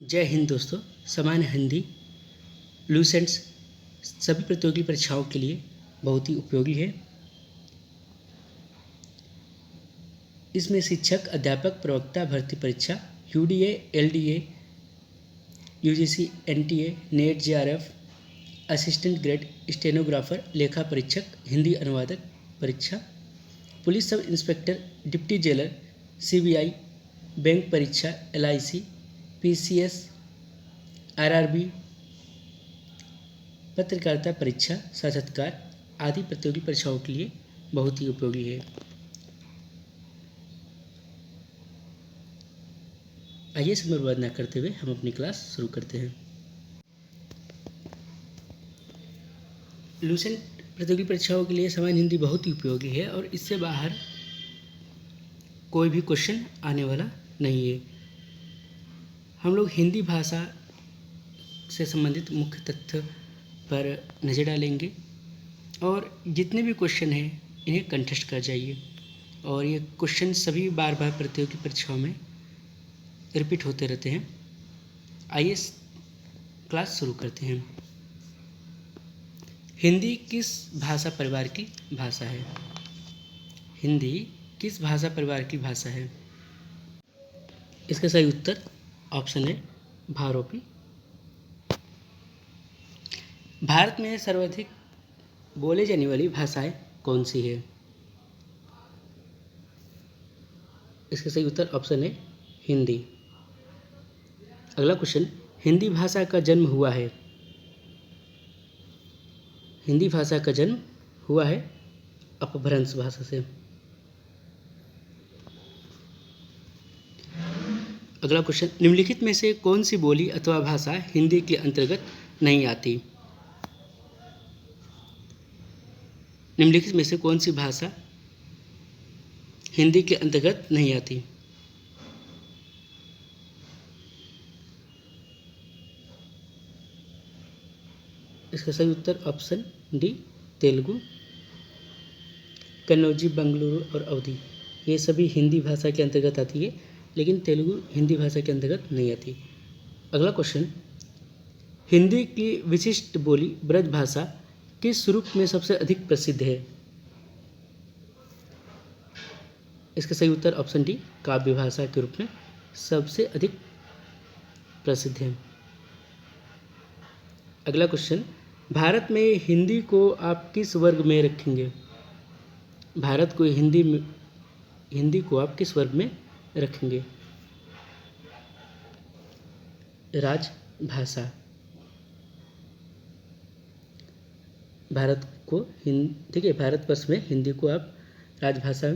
जय हिंद दोस्तों। सामान्य हिंदी लूसेंट्स सभी प्रतियोगी परीक्षाओं के लिए बहुत ही उपयोगी है। इसमें शिक्षक, अध्यापक, प्रवक्ता भर्ती परीक्षा, UDA, LDA, UGC, NTA, net, JRF, assistant grade stenographer, लेखा परीक्षक, हिंदी अनुवादक परीक्षा, police sub inspector, deputy jailer, CBI, bank परीक्षा, एलआईसी, पीसीएस, आरआरबी, पत्रकारिता परीक्षा, साक्षात्कार आदि प्रतियोगी परीक्षाओं के लिए बहुत ही उपयोगी है। आइए समय बर्बाद न करते हुए हम अपनी क्लास शुरू करते हैं। लूसेंट प्रतियोगी परीक्षाओं के लिए सामान्य हिंदी बहुत ही उपयोगी है और इससे बाहर कोई भी क्वेश्चन आने वाला नहीं है। हम लोग हिंदी भाषा से संबंधित मुख्य तथ्य पर नज़र डालेंगे और जितने भी क्वेश्चन हैं इन्हें कंटेस्ट कर जाइए। और ये क्वेश्चन सभी बार बार प्रतियोगी परीक्षाओं में रिपीट होते रहते हैं। आइए क्लास शुरू करते हैं। हिंदी किस भाषा परिवार की भाषा है? हिंदी किस भाषा परिवार की भाषा है? इसका सही उत्तर ऑप्शन है भारोपी। भारत में सर्वाधिक बोले जाने वाली भाषाएं कौन सी है? इसका सही उत्तर ऑप्शन है हिंदी। अगला क्वेश्चन, हिंदी भाषा का जन्म हुआ है? हिंदी भाषा का जन्म हुआ है अपभ्रंश भाषा से। अगला क्वेश्चन, निम्नलिखित में से कौन सी बोली अथवा भाषा हिंदी के अंतर्गत नहीं आती? निम्नलिखित में से कौन सी भाषा हिंदी के अंतर्गत नहीं आती? इसका सही उत्तर ऑप्शन डी तेलुगु, कन्नौजी, बंगलुरु और अवधी ये सभी हिंदी भाषा के अंतर्गत आती है, लेकिन तेलुगु हिंदी भाषा के अंतर्गत नहीं आती। अगला क्वेश्चन, हिंदी की विशिष्ट बोली ब्रज भाषा किस रूप में सबसे अधिक प्रसिद्ध है? इसका सही उत्तर ऑप्शन डी काव्य भाषा के रूप में सबसे अधिक प्रसिद्ध है। अगला क्वेश्चन, भारत में हिंदी को आप किस वर्ग में रखेंगे? भारत को हिंदी को आप किस वर्ग में रखेंगे? राजभाषा। भारत को ठीक है, भारतवर्ष में हिंदी को आप राजभाषा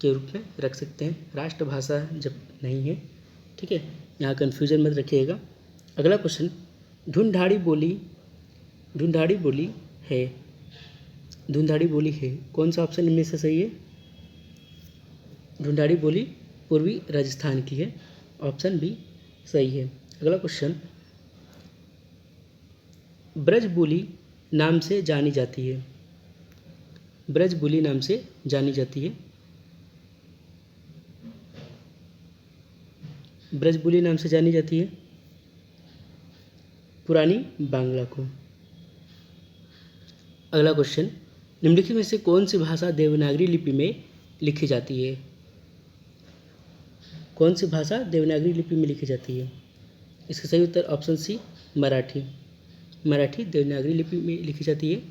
के रूप में रख सकते हैं, राष्ट्रभाषा जब नहीं है। ठीक है, यहाँ कन्फ्यूजन मत रखिएगा। अगला क्वेश्चन, ढूंढाड़ी बोली है कौन सा ऑप्शन इनमें से सही है? ढूंढाड़ी बोली पूर्वी राजस्थान की है, ऑप्शन बी सही है। अगला क्वेश्चन, ब्रज बोली नाम से जानी जाती है? ब्रज बोली नाम से जानी जाती है? ब्रज बोली नाम से जानी जाती है पुरानी बांग्ला को। अगला क्वेश्चन, निम्नलिखित में से कौन सी भाषा देवनागरी लिपि में लिखी जाती है? कौन सी भाषा देवनागरी लिपि में लिखी जाती है? इसका सही उत्तर ऑप्शन सी मराठी। मराठी देवनागरी लिपि में लिखी जाती है।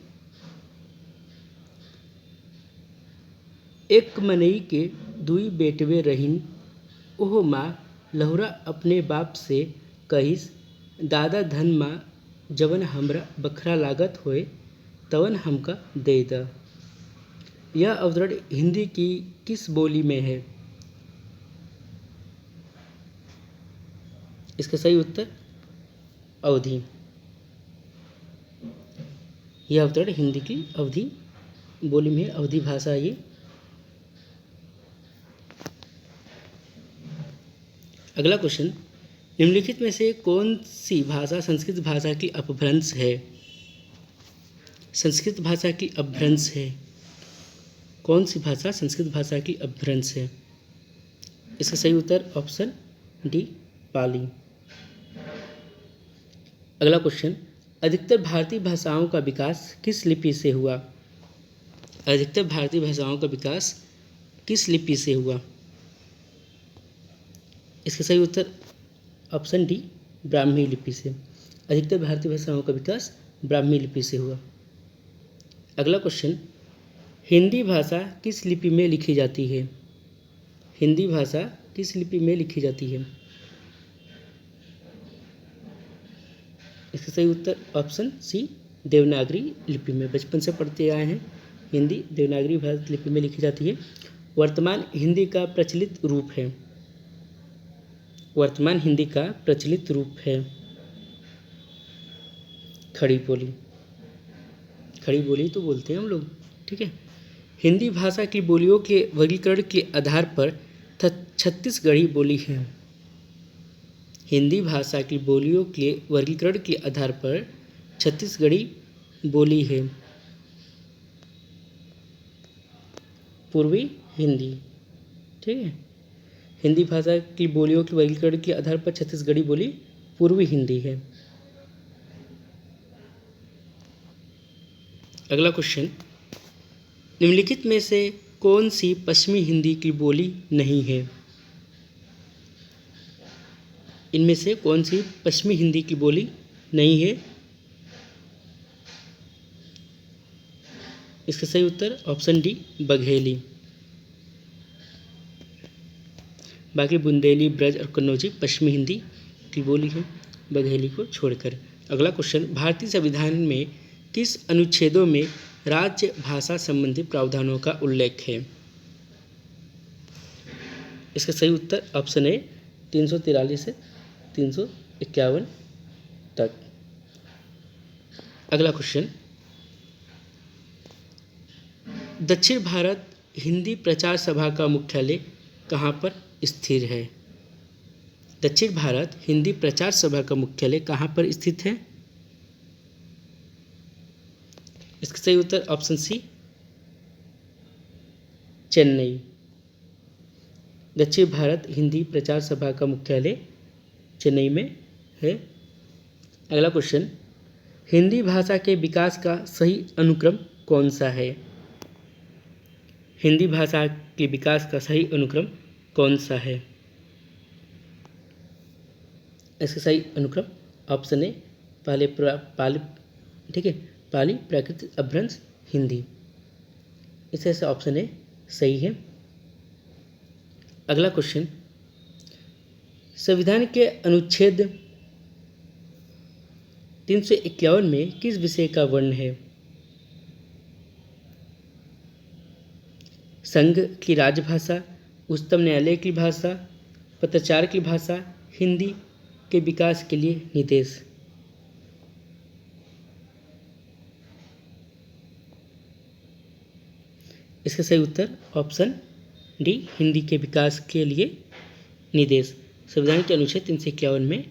एक मनई के दुई बेटवे रहीन, ओह माँ लहुरा अपने बाप से कहिस, दादा धन माँ जवन हमरा बखरा लागत होए तवन हमका दे द। यह अवतरण हिंदी की किस बोली में है? इसका सही उत्तर अवधी। यह अवतरण हिंदी की अवधी बोली में है, अवधी भाषा ये। अगला क्वेश्चन, निम्नलिखित में से कौन सी भाषा संस्कृत भाषा की अपभ्रंश है? संस्कृत भाषा की अपभ्रंश है। कौन सी भाषा संस्कृत भाषा की अपभ्रंश है? इसका सही उत्तर ऑप्शन डी पाली। अगला क्वेश्चन, अधिकतर भारतीय भाषाओं का विकास किस लिपि से हुआ? अधिकतर भारतीय भाषाओं का विकास किस लिपि से हुआ? इसका सही उत्तर ऑप्शन डी, ब्राह्मी लिपि से। अधिकतर भारतीय भाषाओं का विकास ब्राह्मी लिपि से हुआ। अगला क्वेश्चन, हिंदी भाषा किस लिपि में लिखी जाती है? हिंदी भाषा किस लिपि में लिखी जाती है? इसका सही उत्तर ऑप्शन सी, देवनागरी लिपि में। बचपन से पढ़ते आए हैं, हिंदी देवनागरी भाषा लिपि में लिखी जाती है। वर्तमान हिंदी का प्रचलित रूप है। वर्तमान हिंदी का प्रचलित रूप है खड़ी बोली। खड़ी बोली तो बोलते हैं हम लोग, ठीक है। हिंदी भाषा की बोलियों के वर्गीकरण के आधार पर छत्तीसगढ़ी बोली है। हिंदी भाषा की बोलियों के वर्गीकरण के आधार पर छत्तीसगढ़ी बोली है। पूर्वी हिंदी, ठीक है। हिंदी भाषा की बोलियों के वर्गीकरण के आधार पर छत्तीसगढ़ी बोली पूर्वी हिंदी है। अगला क्वेश्चन, निम्नलिखित में से कौन सी पश्चिमी हिंदी की बोली नहीं है? इनमें से कौन सी पश्चिमी हिंदी की बोली नहीं है? इसका सही उत्तर ऑप्शन डी, बघेली। बाकी बुंदेली, ब्रज और कन्नौजी पश्चिमी हिंदी की बोली है, बघेली को छोड़कर। अगला क्वेश्चन, भारतीय संविधान में किस अनुच्छेदों में राज्य भाषा संबंधी प्रावधानों का उल्लेख है? इसका सही उत्तर ऑप्शन ए, 343 से 351 तक। अगला क्वेश्चन, दक्षिण भारत हिंदी प्रचार सभा का मुख्यालय कहाँ पर स्थिर है? दक्षिण भारत हिंदी प्रचार सभा का मुख्यालय कहाँ पर स्थित है? इसका सही उत्तर ऑप्शन सी, चेन्नई। दक्षिण भारत हिंदी प्रचार सभा का मुख्यालय चेन्नई में है। अगला क्वेश्चन, हिंदी भाषा के विकास का सही अनुक्रम कौन सा है? हिंदी भाषा के विकास का सही अनुक्रम कौन सा है? इसका सही अनुक्रम ऑप्शन ए, पाली, ठीक है, पाली प्राकृत अपभ्रंश हिंदी। इससे से ऑप्शन ए सही है। अगला क्वेश्चन, संविधान के अनुच्छेद 351 में किस विषय का वर्णन है? संघ की राजभाषा, उच्चतम न्यायालय की भाषा, पत्राचार की भाषा, हिंदी के विकास के लिए निर्देश। इसका सही उत्तर ऑप्शन डी, हिंदी के विकास के लिए निर्देश। संविधान के अनुच्छेद 351 में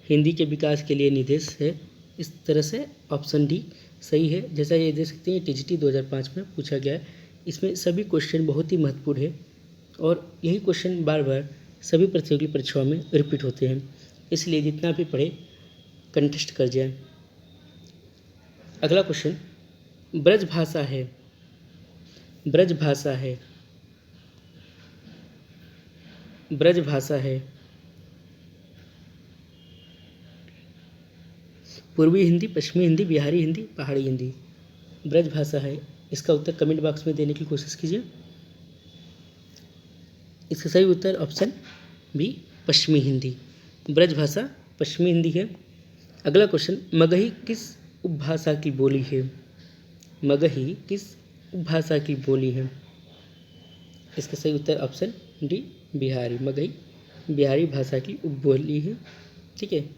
हिंदी के विकास के लिए निर्देश है। इस तरह से ऑप्शन डी सही है। जैसा ये देख सकते हैं, टीजीटी 2005 में पूछा गया है। इसमें सभी क्वेश्चन बहुत ही महत्वपूर्ण है और यही क्वेश्चन बार बार सभी प्रतियोगी परीक्षाओं में रिपीट होते हैं, इसलिए जितना भी पढ़े कंटेस्ट कर जाए। अगला क्वेश्चन, ब्रज भाषा है। ब्रज भाषा है। ब्रज भाषा है पूर्वी हिंदी, पश्चिमी हिंदी, बिहारी हिंदी, पहाड़ी हिंदी। ब्रज भाषा है। इसका उत्तर कमेंट बॉक्स में देने की कोशिश कीजिए। इसका सही उत्तर ऑप्शन बी, पश्चिमी हिंदी। ब्रज भाषा पश्चिमी हिंदी है। अगला क्वेश्चन, मगही किस उपभाषा की बोली है? मगही किस उपभाषा की बोली है? इसका सही उत्तर ऑप्शन डी, बिहारी। मगही बिहारी भाषा की उपबोली है, ठीक है।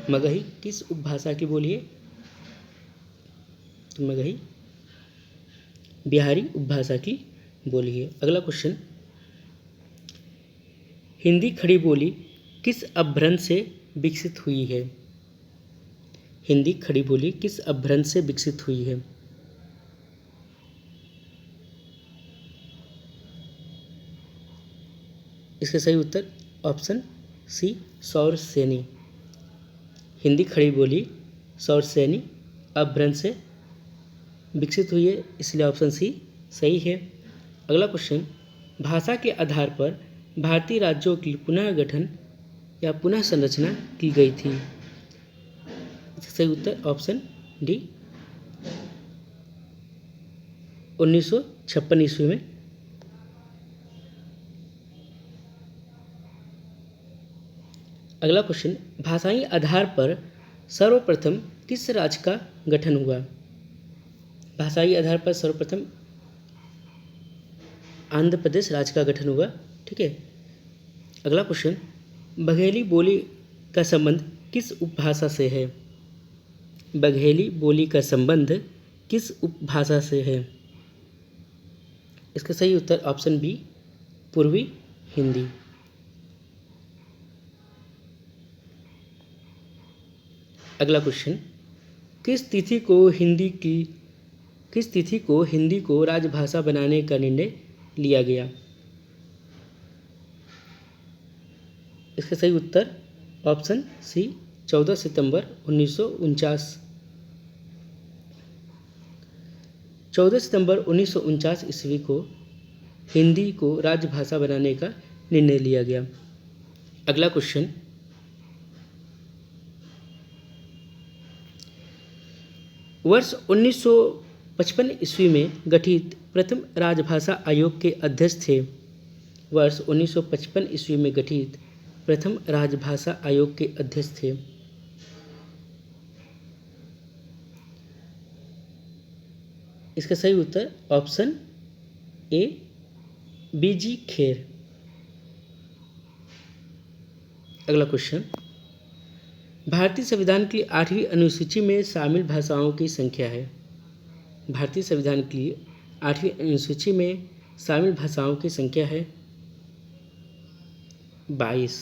मगही किस उपभाषा की बोली है? तो मगही बिहारी उपभाषा की बोली है। अगला क्वेश्चन, हिंदी खड़ी बोली किस अपभ्रंश से विकसित हुई है? हिंदी खड़ी बोली किस अपभ्रंश से विकसित हुई है? इसका सही उत्तर ऑप्शन सी, सौर सेनी। हिंदी खड़ी बोली शौर सैनी अपभ्रंश से विकसित हुई है, इसलिए ऑप्शन सी सही है। अगला क्वेश्चन, भाषा के आधार पर भारतीय राज्यों की पुनः गठन या पुनः संरचना की गई थी। इसका सही उत्तर ऑप्शन डी 1956 ईस्वी में। अगला क्वेश्चन, भाषाई आधार पर सर्वप्रथम किस राज्य का गठन हुआ। भाषाई आधार पर सर्वप्रथम आंध्र प्रदेश राज्य का गठन हुआ। ठीक है। अगला क्वेश्चन, बघेली बोली का संबंध किस उपभाषा से है। बघेली बोली का संबंध किस उपभाषा से है। इसका सही उत्तर ऑप्शन बी पूर्वी हिंदी। अगला क्वेश्चन, किस तिथि को हिंदी को राजभाषा बनाने का निर्णय लिया गया। इसका सही उत्तर ऑप्शन सी 14 सितंबर 1949। 14 सितंबर 1949 ईस्वी को हिंदी को राजभाषा बनाने का निर्णय लिया गया। अगला क्वेश्चन, वर्ष 1955 ईस्वी में गठित प्रथम राजभाषा आयोग के अध्यक्ष थे। वर्ष 1955 ईस्वी में गठित प्रथम राजभाषा आयोग के अध्यक्ष थे। इसका सही उत्तर ऑप्शन ए बीजी खेर। अगला क्वेश्चन, भारतीय संविधान की 8वीं अनुसूची में शामिल भाषाओं की संख्या है। भारतीय संविधान की 8वीं अनुसूची में शामिल भाषाओं की संख्या है 22।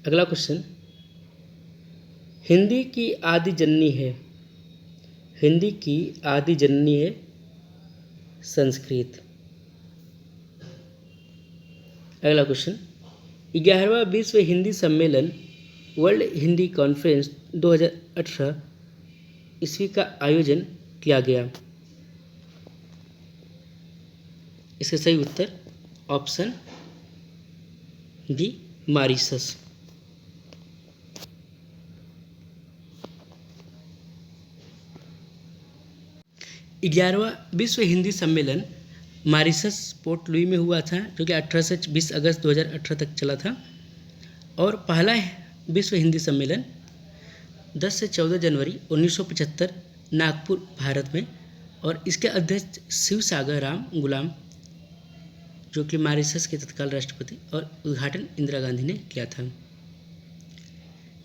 अगला क्वेश्चन, हिंदी की आदि जननी है। हिंदी की आदि जननी है संस्कृत। अगला क्वेश्चन, 11वां विश्व हिंदी सम्मेलन वर्ल्ड हिंदी कॉन्फ्रेंस 2018 ईस्वी का आयोजन किया गया। इसका सही उत्तर ऑप्शन डी मॉरिशस। ग्यारहवां विश्व हिंदी सम्मेलन मॉरिशस पोर्ट लुई में हुआ था, जो कि 18 से 20 अगस्त 2018 तक चला था। और पहला विश्व हिंदी सम्मेलन 10 से 14 जनवरी 1975 नागपुर भारत में, और इसके अध्यक्ष शिव सागर राम गुलाम, जो कि मॉरिशस के तत्काल राष्ट्रपति, और उद्घाटन इंदिरा गांधी ने किया था।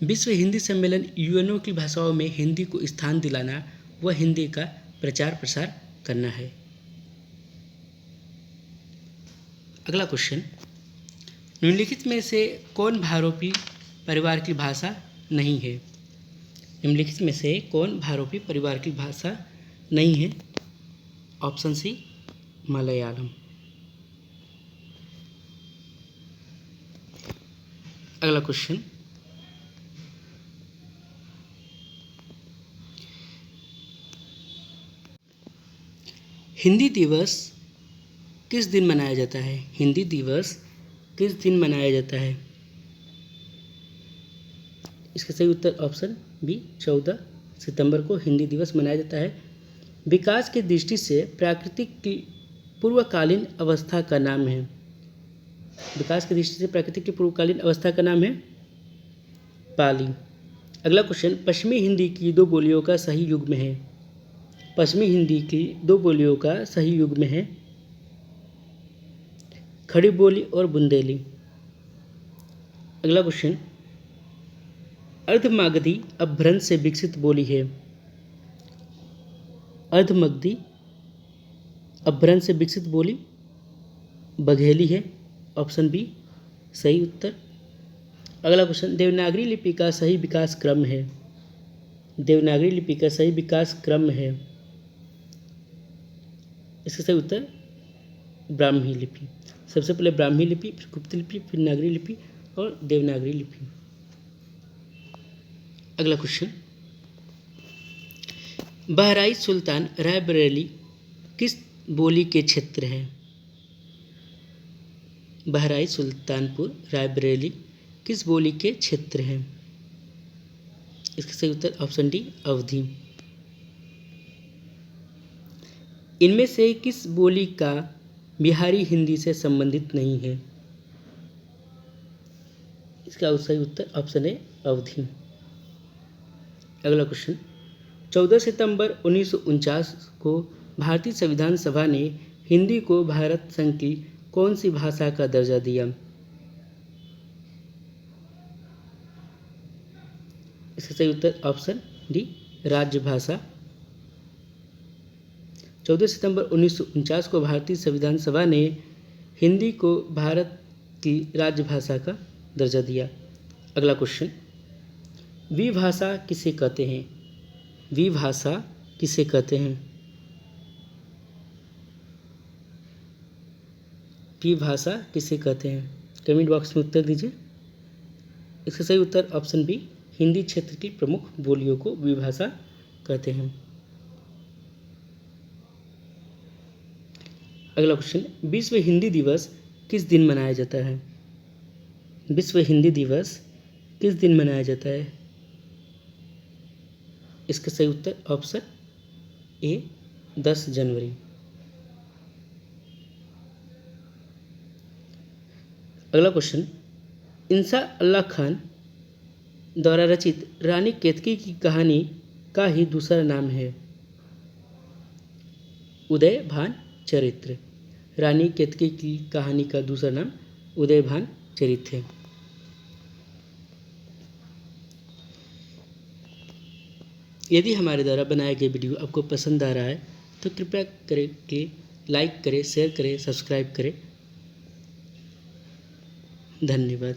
विश्व हिंदी सम्मेलन यूएनओ की भाषाओं में हिंदी को स्थान दिलाना व हिंदी का प्रचार प्रसार करना है। अगला क्वेश्चन, निम्नलिखित में से कौन भारोपी परिवार की भाषा नहीं है। निम्नलिखित में से कौन भारोपी परिवार की भाषा नहीं है। Option C Malayalam. अगला क्वेश्चन, हिंदी दिवस किस दिन मनाया जाता है। हिंदी दिवस किस दिन मनाया जाता है। इसका सही उत्तर ऑप्शन बी 14 सितंबर को हिंदी दिवस मनाया जाता है। विकास की दृष्टि से प्राकृतिक की पूर्वकालीन अवस्था का नाम है। विकास की दृष्टि से प्राकृतिक की पूर्वकालीन अवस्था का नाम है पाली। अगला क्वेश्चन, पश्चिमी हिंदी की दो बोलियों का सही युग्म है। पश्चिमी हिंदी की दो बोलियों का सही युग्म है खड़ी बोली और बुंदेली। अगला क्वेश्चन, अर्धमागधी अपभ्रंश से विकसित बोली है। अर्धमागधी अपभ्रंश से विकसित बोली बघेली है। ऑप्शन बी सही उत्तर। अगला क्वेश्चन, देवनागरी लिपि का सही विकास क्रम है। देवनागरी लिपि का सही विकास क्रम है। इसका सही उत्तर ब्राह्मी लिपि। सबसे पहले ब्राह्मी लिपि, फिर गुप्त लिपि, फिर नागरी लिपि और देवनागरी लिपि। अगला क्वेश्चन, बहराइच सुल्तान रायबरेली किस बोली के क्षेत्र है? बहराइच सुल्तानपुर रायबरेली किस बोली के क्षेत्र है? इसका सही उत्तर ऑप्शन डी अवधी। इनमें से किस बोली का बिहारी हिंदी से संबंधित नहीं है? इसका सही उत्तर ऑप्शन ए अवधी। अगला क्वेश्चन, 14 सितंबर 1949 को भारतीय संविधान सभा ने हिंदी को भारत संघ की कौन सी भाषा का दर्जा दिया? इसका सही उत्तर ऑप्शन डी राजभाषा। 14 सितंबर 1949 को भारतीय संविधान सभा ने हिंदी को भारत की राजभाषा का दर्जा दिया। अगला क्वेश्चन, विभाषा किसे कहते हैं? विभाषा किसे कहते हैं? विभाषा किसे कहते हैं? कमेंट बॉक्स में उत्तर दीजिए। इसका सही उत्तर ऑप्शन बी हिंदी क्षेत्र की प्रमुख बोलियों को विभाषा कहते हैं। अगला क्वेश्चन, विश्व हिंदी दिवस किस दिन मनाया जाता है? विश्व हिंदी दिवस किस दिन मनाया जाता है? इसका सही उत्तर ऑप्शन ए 10 जनवरी। अगला क्वेश्चन, इंसा अल्लाह खान द्वारा रचित रानी केतकी की कहानी का ही दूसरा नाम है? उदयभान चरित्र। रानी केतकी की कहानी का दूसरा नाम उदयभान चरित्र है। यदि हमारे द्वारा बनाए गए वीडियो आपको पसंद आ रहा है तो कृपया करें कि लाइक करें, शेयर करें, सब्सक्राइब करें। धन्यवाद।